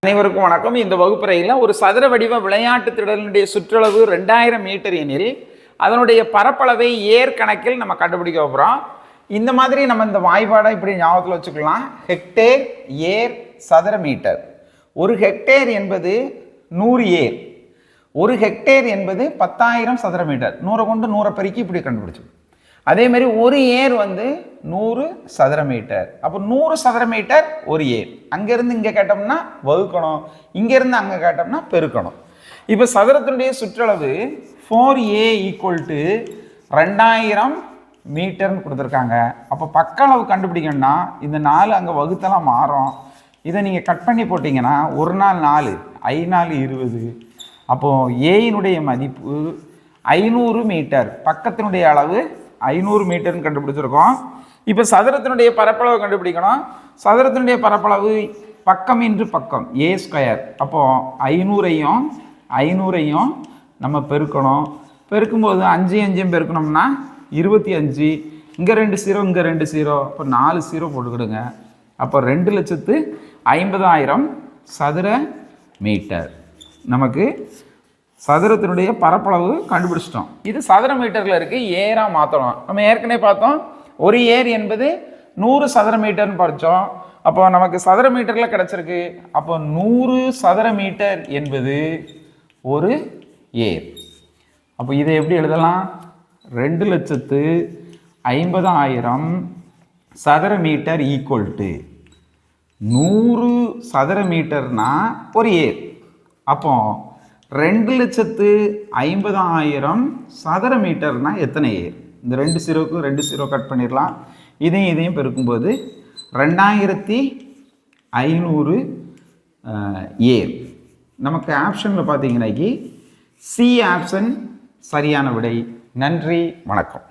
அனைவருக்கும் வணக்கம். இந்த வகுப்பறையில் ஒரு சதுர வடிவ விளையாட்டு திடலினுடைய சுற்றளவு 2000 மீட்டர் எனில் அதனுடைய பரப்பளவை ஏர் கணக்கில் நம்ம கண்டுபிடிக்க போகிறோம். இந்த மாதிரி நம்ம இந்த வாய்ப்பாடை இப்படி ஞாபகத்தில் வச்சுக்கலாம். ஹெக்டேர், ஏர், சதுர மீட்டர். ஒரு ஹெக்டேர் என்பது 100 ஏர். ஒரு ஹெக்டேர் என்பது 10,000 சதுர மீட்டர். 100 கொண்டு 100 பெருக்கி இப்படி கண்டுபிடிச்சோம். அதே மாதிரி ஒரு ஏர் வந்து 100 சதுர மீட்டர். அப்போ 100 சதுர மீட்டர் ஒரு ஏர். அங்கேருந்து இங்கே கேட்டோம்னா வகுக்கணும், இங்கேருந்து அங்கே கேட்டோம்னா பெருக்கணும். இப்போ சதுரத்தினுடைய சுற்றளவு 4a = 2000 மீட்டர்னு கொடுத்துருக்காங்க. அப்போ பக்க அளவு கண்டுபிடிக்கணும்னா இந்த 4 அங்கே வகுத்தெல்லாம் மாறும். இதை நீங்கள் கட் பண்ணி போட்டிங்கன்னா 1 நாள் 4, 5 நாள் 20. அப்போது ஏயினுடைய மதிப்பு 500 மீட்டர். பக்கத்தினுடைய அளவு 500 மீட்டர்னு கண்டுபிடிச்சிருக்கோம். இப்போ சதுரத்தினுடைய பரப்பளவு கண்டுபிடிக்கணும். சதுரத்தினுடைய பரப்பளவு பக்கம் இன்று பக்கம் a². அப்போது 500ஐயும் நம்ம பெருக்கணும். பெருக்கும்போது 5 5 பெருக்கணும்னா 25. இங்கே 2 0, இங்கே 2 0. அப்போ 4 0 போட்டுக்கிடுங்க. அப்போ 2,50,000 சதுர மீட்டர். நமக்கு சதுரத்தினுடைய பரப்பளவு கண்டுபிடிச்சிட்டோம். இது சதுர மீட்டரில் இருக்குது. ஏராக மாற்றணும். நம்ம ஏற்கனவே பார்த்தோம், ஒரு ஏர் என்பது 100 சதுர மீட்டர்னு படித்தோம். அப்போ நமக்கு சதுர மீட்டரில் கிடச்சிருக்கு. அப்போ 100 சதுர மீட்டர் என்பது ஒரு ஏர். அப்போ இதை எப்படி எழுதலாம்? 2,50,000 சதுர மீட்டர் = 100 சதுர மீட்டர்னா ஒரு ஏர். அப்போ 2,50,000 சதுர மீட்டர்னா எத்தனை ஏர்? இந்த 2 0க்கு 2 0 கட் பண்ணிடலாம். இதையும் பெருக்கும்போது 2500 ஏர். நமக்கு ஆப்ஷனில் பார்த்தீங்கன்னாக்கி சி ஆப்ஷன் சரியான விடை. நன்றி, வணக்கம்.